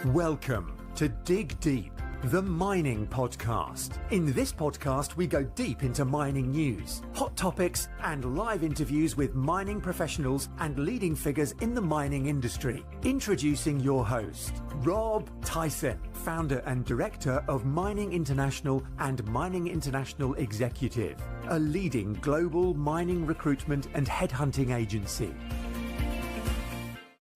Welcome to Dig Deep, the mining podcast. In this podcast, we go deep into mining news, hot topics, and live interviews with mining professionals and leading figures in the mining industry. Introducing your host, Rob Tyson, founder and director of Mining International and Mining International Executive, a leading global mining recruitment and headhunting agency.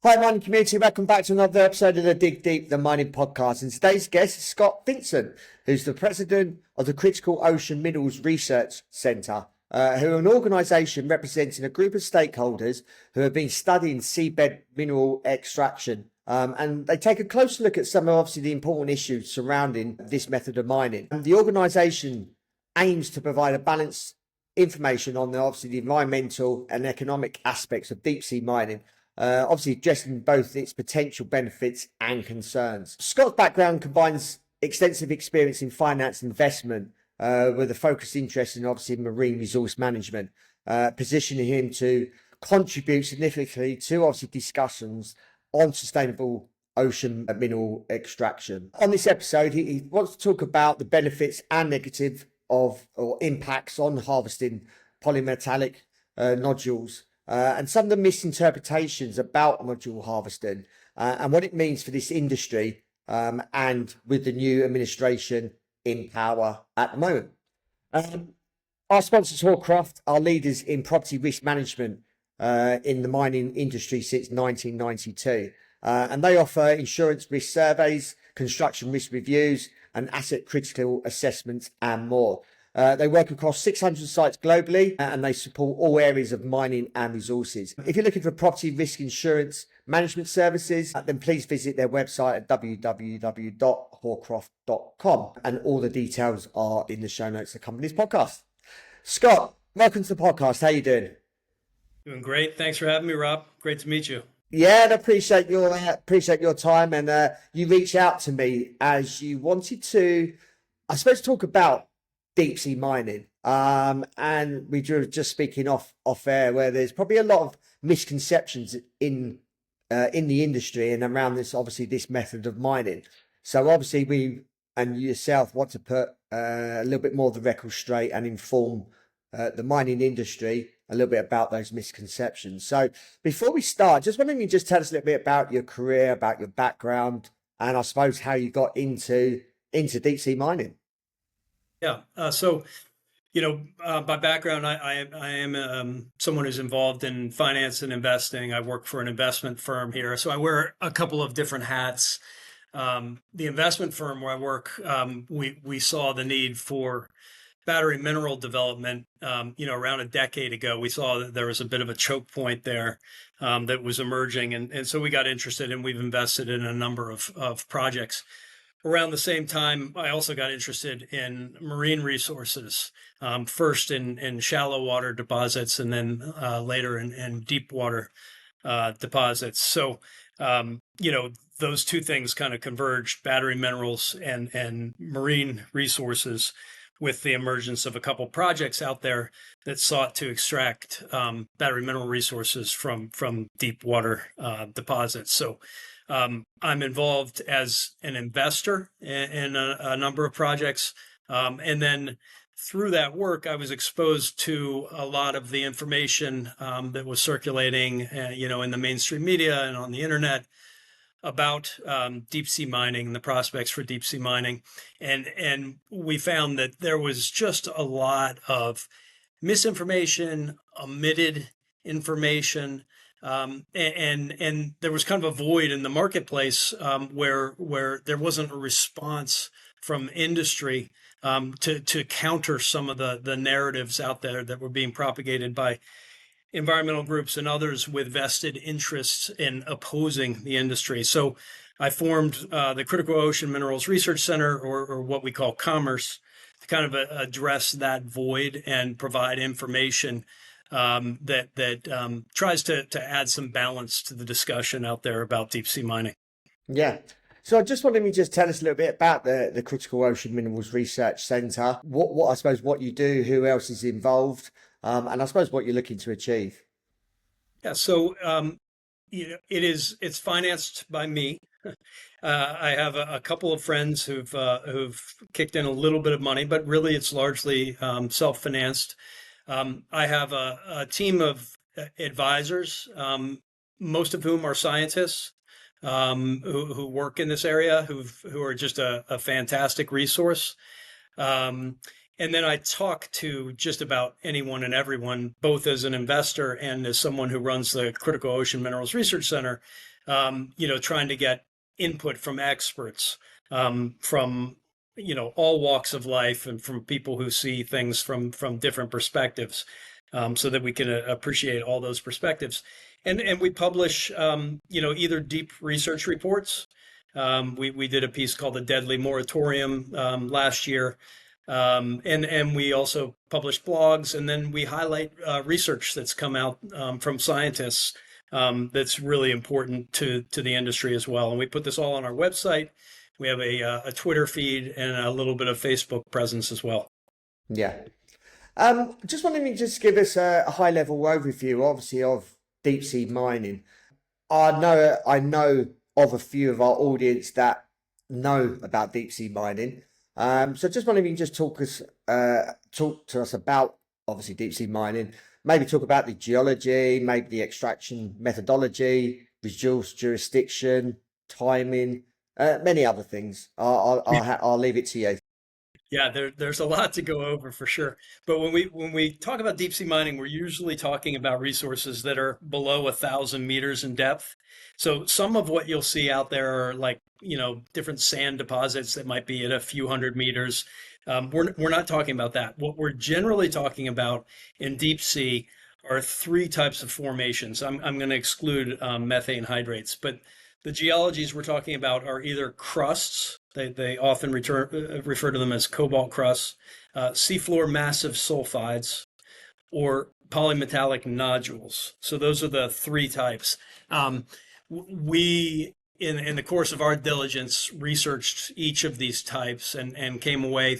Hi mining community, welcome back to another episode of the Dig Deep, the mining podcast. And today's guest is Scott Vincent, who's the president of the Critical Ocean Minerals Research Centre, who are an organisation representing a group of stakeholders who have been studying seabed mineral extraction. And they take a closer look at some of obviously the important issues surrounding this method of mining. And the organisation aims to provide a balanced information on obviously the environmental and economic aspects of deep sea mining. Obviously addressing both its potential benefits and concerns. Scott's background combines extensive experience in finance and investment with a focused interest in obviously marine resource management, positioning him to contribute significantly to obviously discussions on sustainable ocean mineral extraction. On this episode, he wants to talk about the benefits and negative of or impacts on harvesting polymetallic nodules, and some of the misinterpretations about nodule harvesting and what it means for this industry and with the new administration in power at the moment. Our sponsors, Hawcroft, are leaders in property risk management in the mining industry since 1992. And they offer insurance risk surveys, construction risk reviews, and asset critical assessments and more. They work across 600 sites globally and they support all areas of mining and resources. If you're looking for property risk insurance management services, then please visit their website at www.hawcroft.com, and all the details are in the show notes that accompany this podcast. Scott, welcome to the podcast. How you doing? Doing great. Thanks for having me, Rob. Great to meet you. Yeah, and I appreciate your time, and you reached out to me as you wanted to, I suppose, talk about deep sea mining, and we were just speaking off air where there's probably a lot of misconceptions in the industry and around this, obviously this method of mining. So obviously we and yourself want to put a little bit more of the record straight and inform the mining industry a little bit about those misconceptions. So before we start, just wondering if you just tell us a little bit about your career, about your background, and I suppose how you got into deep sea mining. Yeah. By background, I am someone who's involved in finance and investing. I work for an investment firm here, so I wear a couple of different hats. The investment firm where I work, we saw the need for battery mineral development. Around a decade ago, we saw that there was a bit of a choke point there that was emerging, and so we got interested, and we've invested in a number of projects. Around the same time, I also got interested in marine resources, first in shallow water deposits and then later in deep water deposits. So, those two things kind of converged, battery minerals and marine resources, with the emergence of a couple projects out there that sought to extract battery mineral resources from deep water deposits. So I'm involved as an investor in a number of projects. And then through that work, I was exposed to a lot of the information that was circulating, in the mainstream media and on the internet about deep sea mining and the prospects for deep sea mining. And we found that there was just a lot of misinformation, omitted information, and there was kind of a void in the marketplace where there wasn't a response from industry to counter some of the narratives out there that were being propagated by environmental groups and others with vested interests in opposing the industry. So I formed the Critical Ocean Minerals Research Center, or what we call COMRC, to kind of address that void and provide information that tries to add some balance to the discussion out there about deep sea mining. Yeah. So I just wanted me to just tell us a little bit about the Critical Ocean Minerals Research Centre, what I suppose what you do, who else is involved, and I suppose what you're looking to achieve. Yeah, so it's financed by me. I have a couple of friends who've kicked in a little bit of money, but really it's largely self-financed. I have a team of advisors, most of whom are scientists who work in this area, who are just a fantastic resource. Um, and then I talk to just about anyone and everyone, both as an investor and as someone who runs the Critical Ocean Minerals Research Center, trying to get input from experts, from all walks of life and from people who see things from different perspectives, so that we can appreciate all those perspectives. And we publish, either deep research reports. We did a piece called The Deadly Moratorium last year. And we also publish blogs, and then we highlight research that's come out from scientists that's really important to the industry as well. And we put this all on our website. We have a Twitter feed and a little bit of Facebook presence as well. Yeah. Just wondering if you just give us a high level overview, obviously, of deep sea mining. I know of a few of our audience that know about deep sea mining. So just wondering if you can just talk to us about obviously deep sea mining. Maybe talk about the geology, maybe the extraction methodology, resource jurisdiction, timing, many other things. I'll leave it to you. Yeah, there's a lot to go over for sure. But when we talk about deep sea mining, we're usually talking about resources that are below 1,000 meters in depth. So some of what you'll see out there are like, different sand deposits that might be at a few hundred meters. We're not talking about that. What we're generally talking about in deep sea are three types of formations. I'm going to exclude methane hydrates, but the geologies we're talking about are either crusts. They often refer to them as cobalt crusts, seafloor massive sulfides, or polymetallic nodules. So those are the three types. We, in the course of our diligence, researched each of these types and came away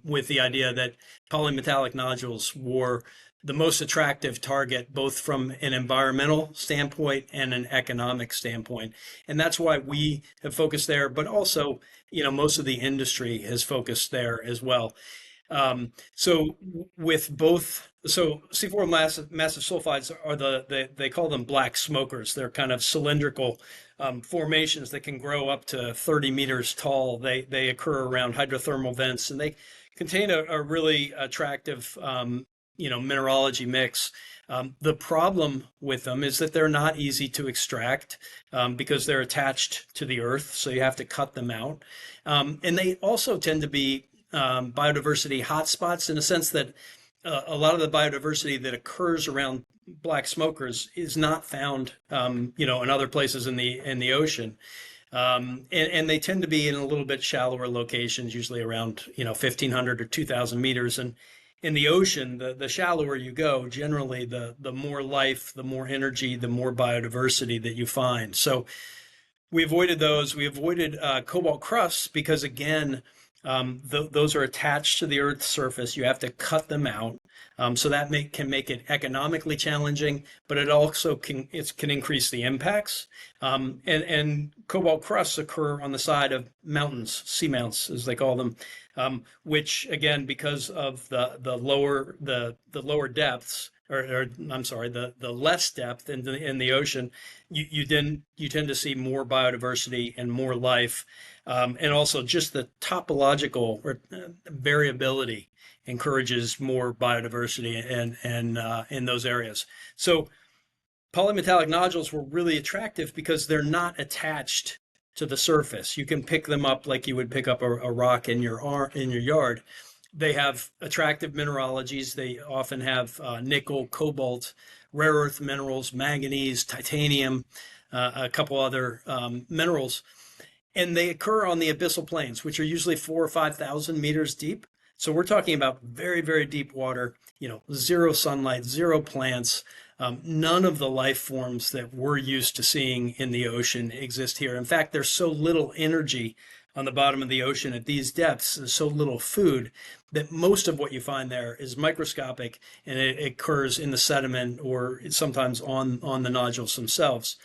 with the idea that polymetallic nodules were the most attractive target, both from an environmental standpoint and an economic standpoint. And that's why we have focused there, but also, most of the industry has focused there as well. So with both, so seafloor massive sulfides are they call them black smokers. They're kind of cylindrical formations that can grow up to 30 meters tall. They occur around hydrothermal vents, and they contain a really attractive mineralogy mix. The problem with them is that they're not easy to extract because they're attached to the earth, so you have to cut them out. And they also tend to be biodiversity hotspots in a sense that a lot of the biodiversity that occurs around black smokers is not found, in other places in the ocean. And they tend to be in a little bit shallower locations, usually around 1,500 or 2,000 meters. And in the ocean, the shallower you go, generally the more life, the more energy, the more biodiversity that you find. So we avoided those. We avoided cobalt crusts because, again, those are attached to the Earth's surface. You have to cut them out. So that can make it economically challenging, but it also can increase the impacts. And cobalt crusts occur on the side of mountains, seamounts as they call them, which again, because of the lower depths, or I'm sorry, the less depth in the ocean, you tend to see more biodiversity and more life, and also just the topological variability encourages more biodiversity and in those areas. So polymetallic nodules were really attractive because they're not attached to the surface. You can pick them up like you would pick up a rock in your yard. They have attractive mineralogies. They often have nickel, cobalt, rare earth minerals, manganese, titanium, a couple other minerals. And they occur on the abyssal plains, which are usually 4,000 or 5,000 meters deep. So we're talking about very, very deep water, zero sunlight, zero plants. None of the life forms that we're used to seeing in the ocean exist here. In fact, there's so little energy on the bottom of the ocean at these depths, and so little food, that most of what you find there is microscopic, and it occurs in the sediment or sometimes on the nodules themselves.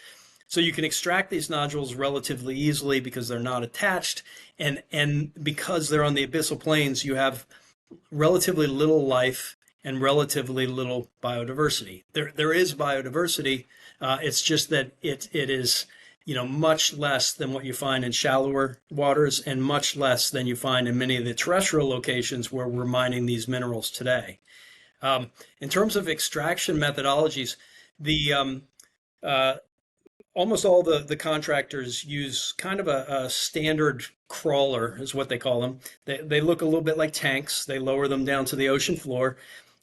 So you can extract these nodules relatively easily because they're not attached, and because they're on the abyssal plains, you have relatively little life and relatively little biodiversity. There is biodiversity. It's just that it is, much less than what you find in shallower waters and much less than you find in many of the terrestrial locations where we're mining these minerals today. In terms of extraction methodologies, the uh, almost all the contractors use kind of a standard crawler, is what they call them. They look a little bit like tanks. They lower them down to the ocean floor.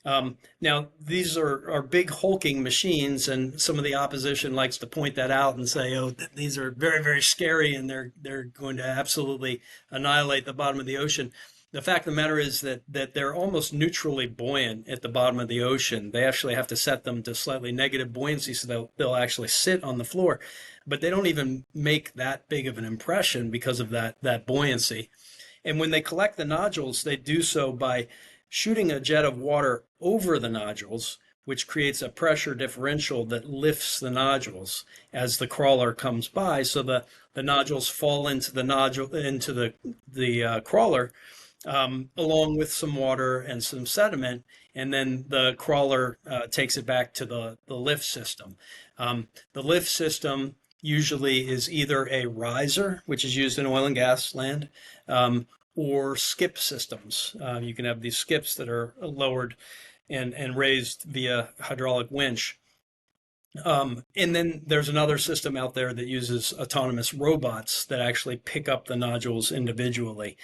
Now, these are big hulking machines, and some of the opposition likes to point that out and say, "Oh, these are very, very scary, and they're going to absolutely annihilate the bottom of the ocean." The fact of the matter is that they're almost neutrally buoyant at the bottom of the ocean. They actually have to set them to slightly negative buoyancy so they'll actually sit on the floor, but they don't even make that big of an impression because of that buoyancy. And when they collect the nodules, they do so by shooting a jet of water over the nodules, which creates a pressure differential that lifts the nodules as the crawler comes by. So the nodules fall into the crawler, along with some water and some sediment, and then the crawler takes it back to the lift system. The lift system usually is either a riser, which is used in oil and gas land, or skip systems. You can have these skips that are lowered and raised via hydraulic winch. And then there's another system out there that uses autonomous robots that actually pick up the nodules individually.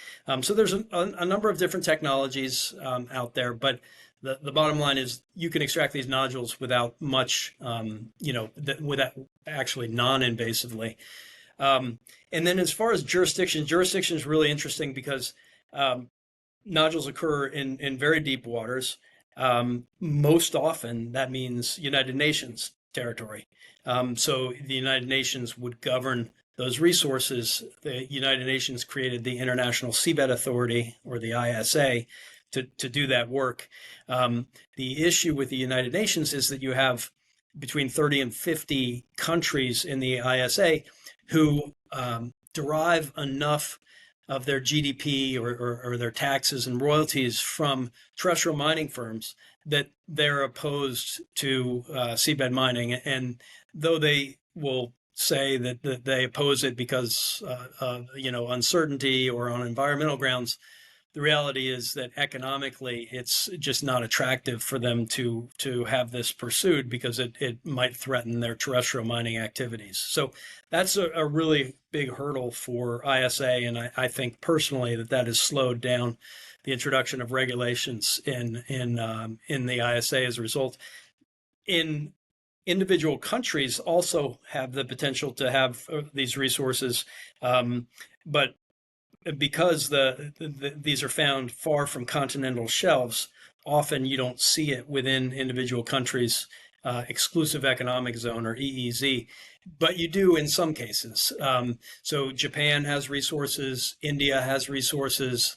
So there's a number of different technologies out there, but the bottom line is you can extract these nodules without much, without actually non-invasively. And then as far as jurisdiction is really interesting because nodules occur in very deep waters. Most often that means United Nations territory. So the United Nations would govern those resources. The United Nations created the International Seabed Authority, or the ISA, to do that work. The issue with the United Nations is that you have between 30 and 50 countries in the ISA who derive enough of their GDP or their taxes and royalties from terrestrial mining firms that they're opposed to seabed mining. And though they will say that they oppose it because of uncertainty or on environmental grounds, the reality is that economically it's just not attractive for them to have this pursued because it might threaten their terrestrial mining activities. So that's a really big hurdle for ISA, and I think personally that has slowed down the introduction of regulations in the ISA as a result. In individual countries also have the potential to have these resources, but because these are found far from continental shelves, often you don't see it within individual countries' exclusive economic zone, or EEZ, but you do in some cases. So Japan has resources, India has resources,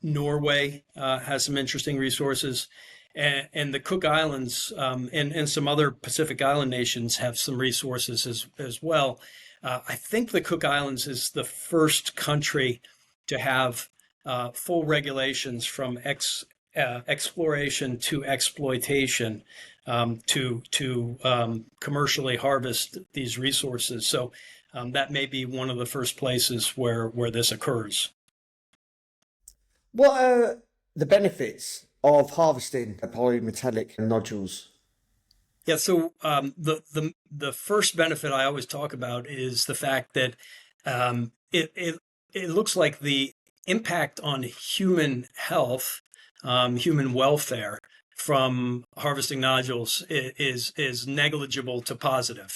Norway has some interesting resources, and the Cook Islands and some other Pacific Island nations have some resources as well. I think the Cook Islands is the first country to have full regulations from exploration to exploitation to commercially harvest these resources. So that may be one of the first places where this occurs. What are the benefits of harvesting polymetallic nodules? Yeah, so the first benefit I always talk about is the fact that it looks like the impact on human health, human welfare from harvesting nodules is negligible to positive.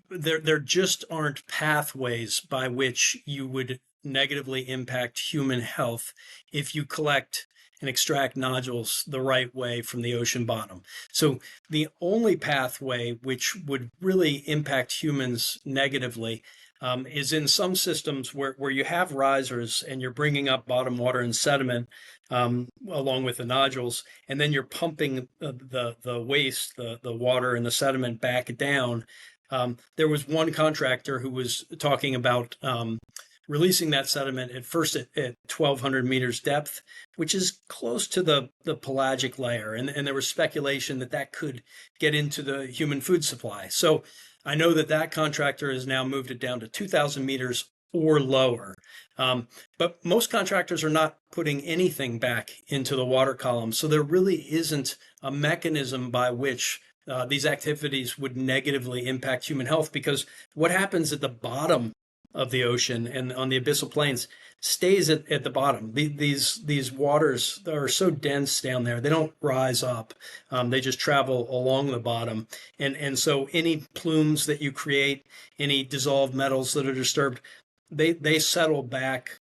There just aren't pathways by which you would negatively impact human health if you collect and extract nodules the right way from the ocean bottom. So the only pathway which would really impact humans negatively is in some systems where you have risers and you're bringing up bottom water and sediment along with the nodules, and then you're pumping the waste, the water and the sediment back down. There was one contractor who was talking about releasing that sediment at first at 1,200 meters depth, which is close to the pelagic layer. And there was speculation that could get into the human food supply. So I know that contractor has now moved it down to 2,000 meters or lower. But most contractors are not putting anything back into the water column. So there really isn't a mechanism by which these activities would negatively impact human health, because what happens at the bottom of the ocean and on the abyssal plains stays at the bottom. These waters are so dense down there, they don't rise up. They just travel along the bottom. And so any plumes that you create, any dissolved metals that are disturbed, they settle back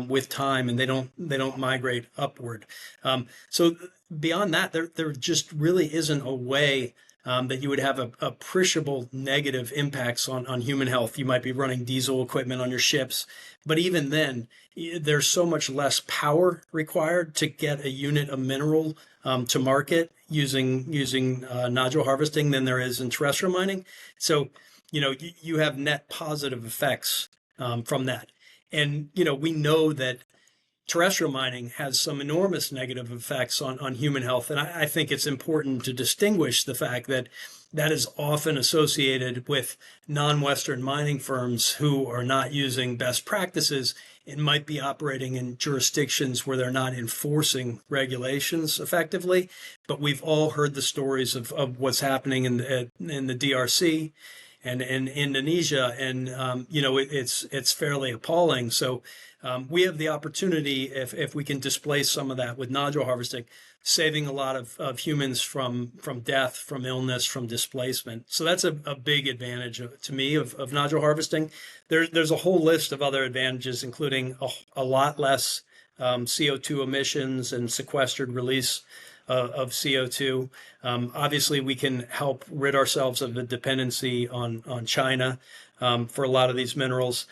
with time, and they don't migrate upward. So beyond that, there just really isn't a way that you would have appreciable negative impacts on human health. You might be running diesel equipment on your ships, but even then, there's so much less power required to get a unit of mineral to market using nodule harvesting than there is in terrestrial mining. So, you have net positive effects from that. And, we know that terrestrial mining has some enormous negative effects on human health. And I think it's important to distinguish the fact that is often associated with non-Western mining firms who are not using best practices and might be operating in jurisdictions where they're not enforcing regulations effectively. But we've all heard the stories of what's happening in the DRC and in Indonesia, and it's fairly appalling. So we have the opportunity, if we can displace some of that with nodule harvesting, saving a lot of humans from death, from illness, from displacement. So that's a big advantage to me of nodule harvesting. There's a whole list of other advantages, including a lot less CO2 emissions and sequestered release of CO2. Obviously, we can help rid ourselves of the dependency on China for a lot of these minerals.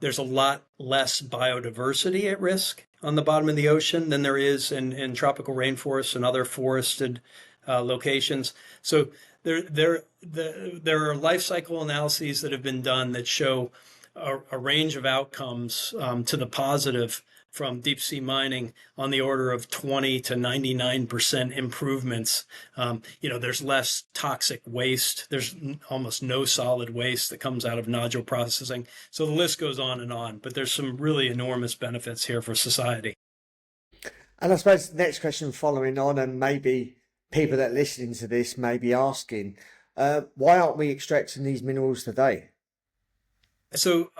There's a lot less biodiversity at risk on the bottom of the ocean than there is in tropical rainforests and other forested locations. So there are life cycle analyses that have been done that show a range of outcomes to the positive from deep sea mining on the order of 20 to 99% improvements. There's less toxic waste. There's almost no solid waste that comes out of nodule processing. So the list goes on, but there's some really enormous benefits here for society. And I suppose the next question following on, and maybe people that are listening to this may be asking, why aren't we extracting these minerals today? So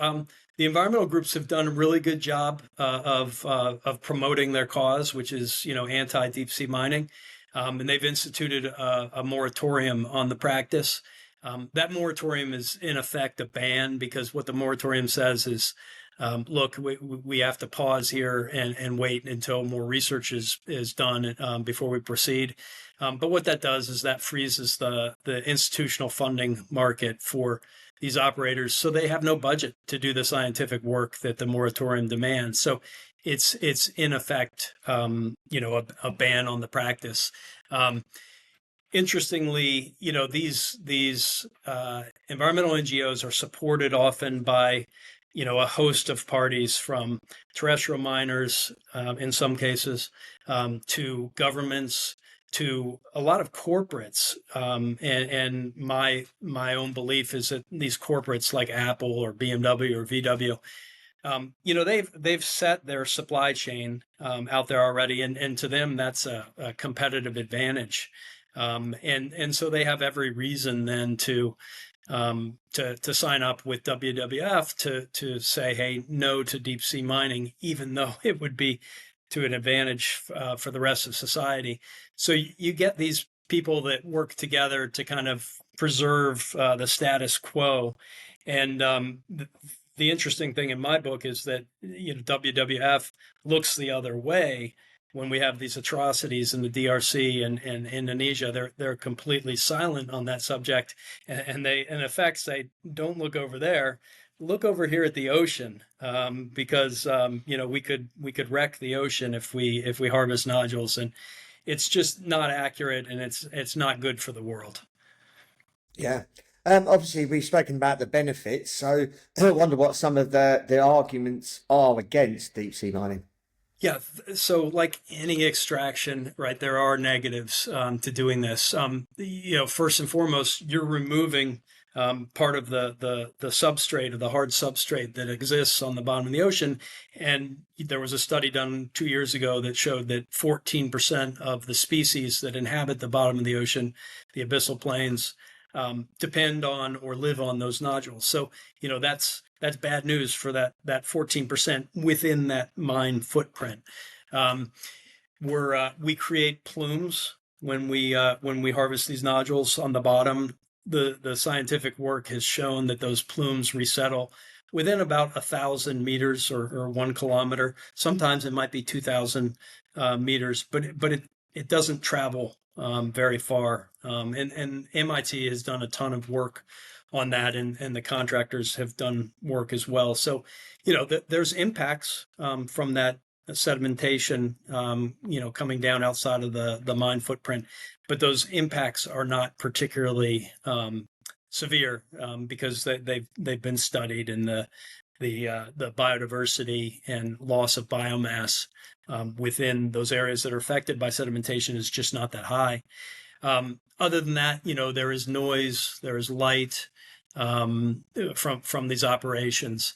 the environmental groups have done a really good job of promoting their cause, which is anti-deep sea mining, and they've instituted a moratorium on the practice. That moratorium is in effect a ban, because what the moratorium says is, look, we have to pause here and wait until more research is done before we proceed. But what that does is that freezes the institutional funding market for these operators, so they have no budget to do the scientific work that the moratorium demands. So it's in effect, a ban on the practice. Interestingly, these environmental NGOs are supported often by a host of parties, from terrestrial miners in some cases to governments, to a lot of corporates, and my own belief is that these corporates like Apple or BMW or VW, they've set their supply chain out there already, and to them that's a competitive advantage, and so they have every reason then to sign up with WWF to say, hey, no to deep sea mining, even though it would be to an advantage for the rest of society. So you get these people that work together to kind of preserve the status quo. And the interesting thing in my book is that WWF looks the other way when we have these atrocities in the DRC and Indonesia, they're completely silent on that subject, and they in effect say, "Don't look over there, look over here at the ocean, because we could wreck the ocean if we harvest nodules, and it's just not accurate, and it's not good for the world." Yeah. Obviously, we've spoken about the benefits, so I wonder what some of the arguments are against deep sea mining. Yeah, so like any extraction, right, there are negatives to doing this. First and foremost, you're removing part of the substrate, or the hard substrate that exists on the bottom of the ocean. And there was a study done 2 years ago that showed that 14% of the species that inhabit the bottom of the ocean, the abyssal plains, depend on or live on those nodules. So, that's bad news for that 14% within that mine footprint. We create plumes when we harvest these nodules on the bottom. The scientific work has shown that those plumes resettle within about 1,000 meters, or 1 kilometer. Sometimes it might be 2,000 meters, but it doesn't travel very far. And MIT has done a ton of work on that, and the contractors have done work as well. So, there's impacts from that sedimentation, coming down outside of the mine footprint, but those impacts are not particularly severe, because they've been studied, and the biodiversity and loss of biomass within those areas that are affected by sedimentation is just not that high. Other than that, there is noise, there is light from these operations.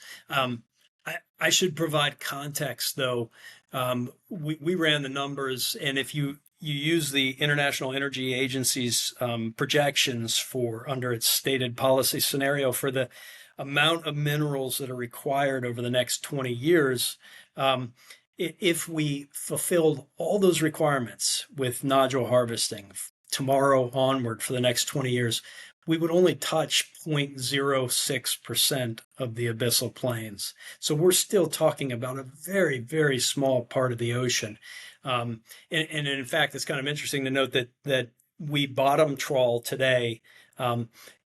I should provide context, though. We ran the numbers, and if you use the International Energy Agency's projections for under its stated policy scenario for the amount of minerals that are required over the next 20 years, if we fulfilled all those requirements with nodule harvesting tomorrow onward for the next 20 years, we would only touch 0.06% of the abyssal plains. So we're still talking about a very, very small part of the ocean. And in fact, it's kind of interesting to note that we bottom trawl today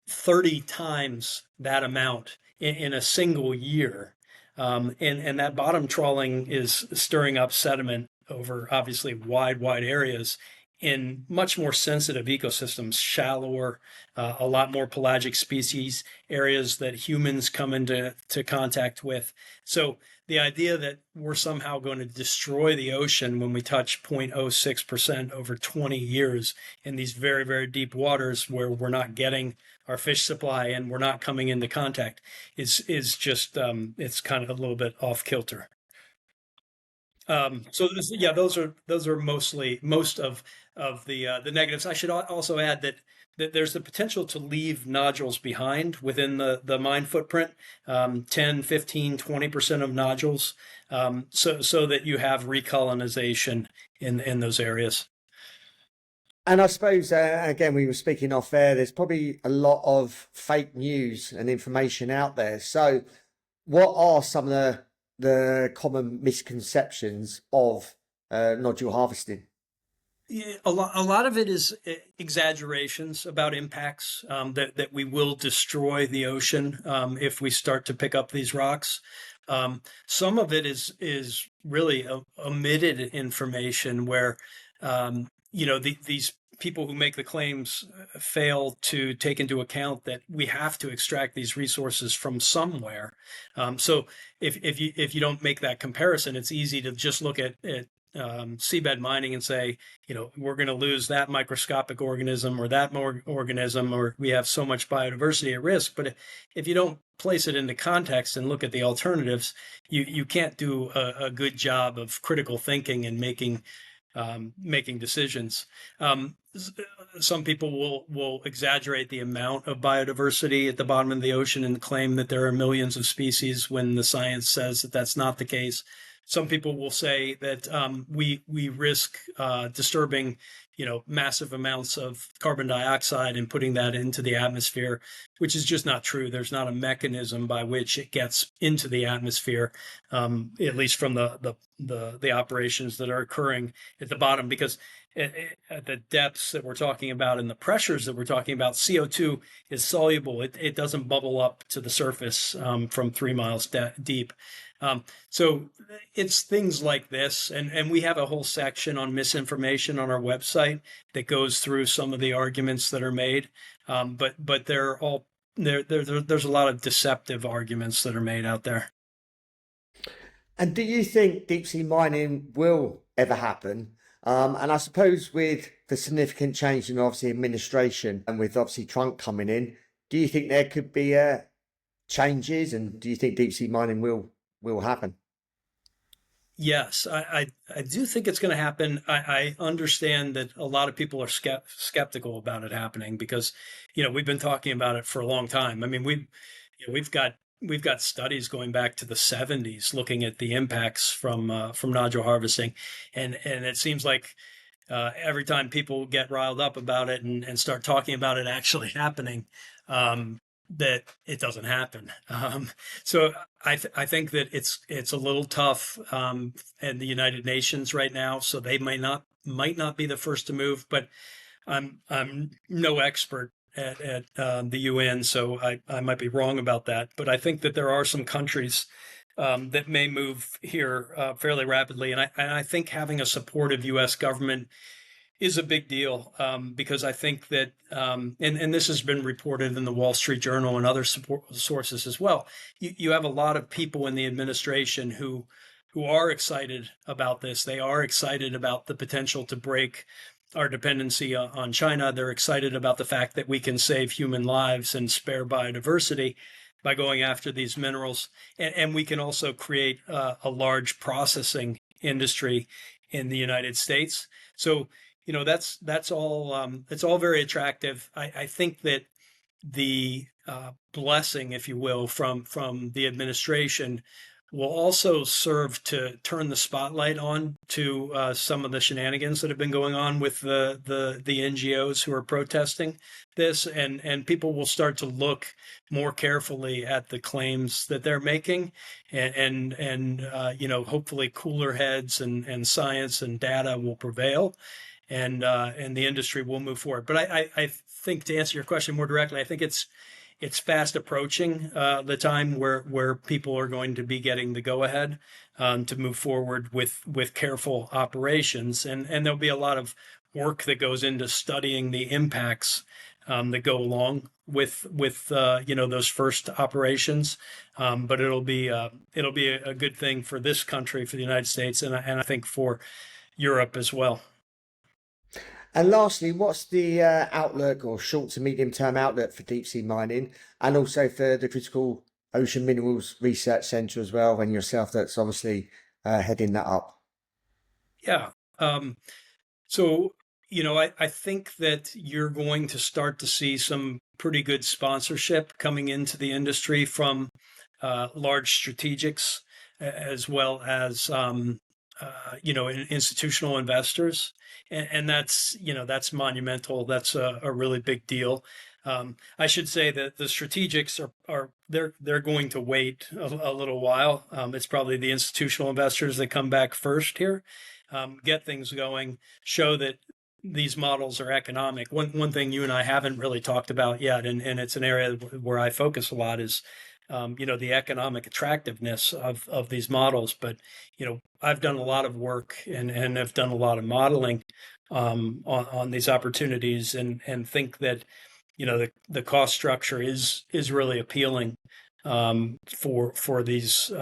30 times that amount in a single year. And that bottom trawling is stirring up sediment over obviously wide areas in much more sensitive ecosystems, shallower, a lot more pelagic species, areas that humans come into contact with. So the idea that we're somehow going to destroy the ocean when we touch 0.06% over 20 years in these very, very deep waters where we're not getting our fish supply and we're not coming into contact is just it's kind of a little bit off kilter. Those are mostly most of the negatives. I should also add that there's the potential to leave nodules behind within the mine footprint, 10, 15, 20% of nodules, so that you have recolonization in those areas. And I suppose, again, we were speaking off air, there's probably a lot of fake news and information out there. So what are some of the common misconceptions of nodule harvesting? Yeah, a lot of it is exaggerations about impacts, that we will destroy the ocean if we start to pick up these rocks. Some of it is really omitted information where these people who make the claims fail to take into account that we have to extract these resources from somewhere. So if you don't make that comparison, it's easy to just look at seabed mining and say, we're going to lose that microscopic organism or that organism, or we have so much biodiversity at risk. But if you don't place it into context and look at the alternatives, you can't do a good job of critical thinking and making decisions. Some people will exaggerate the amount of biodiversity at the bottom of the ocean and claim that there are millions of species when the science says that that's not the case. some people will say that we risk disturbing, massive amounts of carbon dioxide and putting that into the atmosphere, which is just not true. There's not a mechanism by which it gets into the atmosphere, at least from the operations that are occurring at the bottom, because at the depths that we're talking about and the pressures that we're talking about, CO2 is soluble. It doesn't bubble up to the surface from 3 miles deep. So it's things like this, and we have a whole section on misinformation on our website that goes through some of the arguments that are made. But they're all there's a lot of deceptive arguments that are made out there. And do you think deep sea mining will ever happen? And I suppose with the significant change in obviously administration and with obviously Trump coming in, do you think there could be changes, and do you think deep sea mining will happen? Yes, I do think it's going to happen. I understand that a lot of people are skeptical about it happening because, we've been talking about it for a long time. I mean, we've got studies going back to the 70s looking at the impacts from nodule harvesting, and it seems like every time people get riled up about it and start talking about it actually happening, that it doesn't happen. So I think that it's a little tough in the United Nations right now, so they might not be the first to move. But I'm no expert at the UN, so I might be wrong about that. But I think that there are some countries that may move here fairly rapidly, and I think having a supportive U.S. government is a big deal because I think that, and this has been reported in the Wall Street Journal and other sources as well. You have a lot of people in the administration who are excited about this. They are excited about the potential to break our dependency on China. They're excited about the fact that we can save human lives and spare biodiversity by going after these minerals, and we can also create a large processing industry in the United States. So that's all it's all very attractive. I think that the blessing, if you will, from the administration will also serve to turn the spotlight on to some of the shenanigans that have been going on with the NGOs who are protesting this, and people will start to look more carefully at the claims that they're making, and hopefully cooler heads and science and data will prevail, and the industry will move forward. But I think, to answer your question more directly, I think it's fast approaching the time where people are going to be getting the go ahead to move forward with careful operations, and there'll be a lot of work that goes into studying the impacts that go along with those first operations. But it'll be a good thing for this country, for the United States, and I think for Europe as well. And lastly, what's the outlook or short to medium term outlook for deep sea mining, and also for the Critical Ocean Minerals Research Centre as well, and yourself that's obviously heading that up? Yeah. So, I think that you're going to start to see some pretty good sponsorship coming into the industry from large strategics, as well as institutional investors, and that's monumental. That's a really big deal. I should say that the strategics are they're going to wait a little while. It's probably the institutional investors that come back first here, get things going, show that these models are economic. One thing you and I haven't really talked about yet, and it's an area where I focus a lot, is the economic attractiveness of these models. But I've done a lot of work and have done a lot of modeling on these opportunities, and think that the cost structure is really appealing for these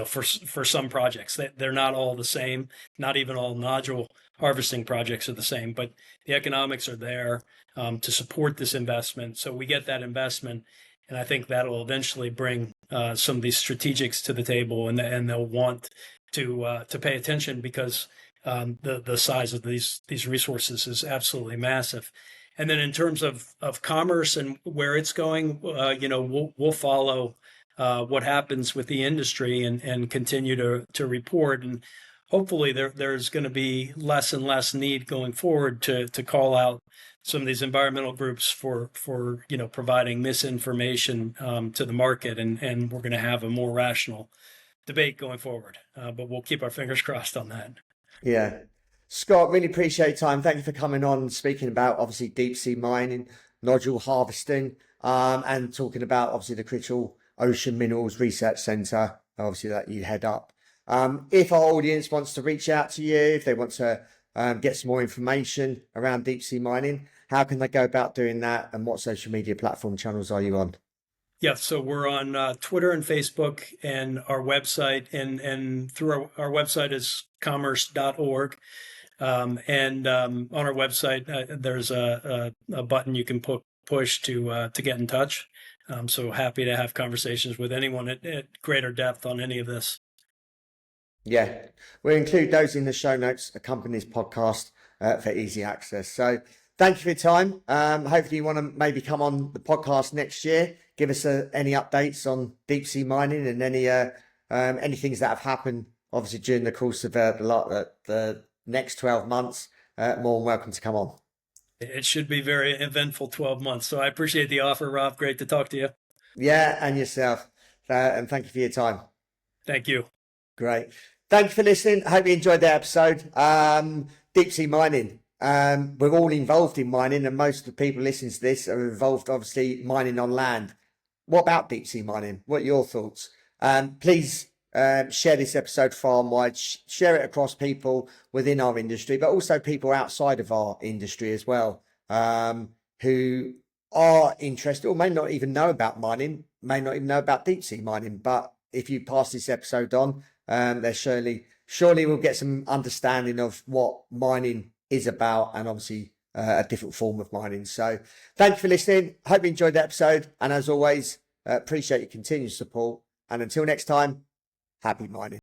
for some projects. They're not all the same. Not even all nodule harvesting projects are the same, but the economics are there to support this investment. So we get that investment, and I think that'll eventually bring some of these strategics to the table, and they'll want to pay attention, because the size of these resources is absolutely massive. And then in terms of commerce and where it's going, we'll follow what happens with the industry and continue to report. And hopefully there's going to be less and less need going forward to call out some of these environmental groups for providing misinformation to the market, and we're going to have a more rational debate going forward. But we'll keep our fingers crossed on that. Yeah. Scott, really appreciate your time. Thank you for coming on and speaking about obviously deep sea mining, nodule harvesting, and talking about obviously the Critical Ocean Minerals Research Centre, obviously that you head up. If our audience wants to reach out to you, if they want to get some more information around deep sea mining, how can they go about doing that, and what social media platform channels are you on? Yeah, so we're on Twitter and Facebook and our website, and through our website is commerce.org. And on our website, there's a button you can push to get in touch. So happy to have conversations with anyone at greater depth on any of this. Yeah, we'll include those in the show notes, accompanying this podcast for easy access. So thank you for your time. Hopefully you want to maybe come on the podcast next year. Give us any updates on deep sea mining and any things that have happened, obviously, during the course of the next 12 months. More than welcome to come on. It should be very eventful 12 months. So I appreciate the offer, Rob. Great to talk to you. Yeah, and yourself. And thank you for your time. Thank you. Great. Thank you for listening. I hope you enjoyed the episode. Deep sea mining. We're all involved in mining, and most of the people listening to this are involved, obviously, mining on land. What about deep sea mining? What are your thoughts? Please share this episode far and wide. Share it across people within our industry, but also people outside of our industry as well, who are interested or may not even know about mining, may not even know about deep sea mining. But if you pass this episode on, there surely we'll get some understanding of what mining is about, and obviously a different form of mining. So thank you for listening. Hope you enjoyed the episode, and as always, appreciate your continued support, and until next time, happy mining.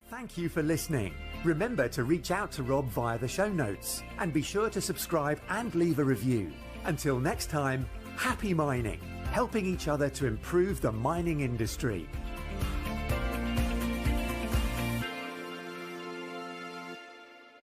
Thank you for listening. Remember to reach out to Rob via the show notes, and be sure to subscribe and leave a review. Until next time, happy mining, helping each other to improve the mining industry.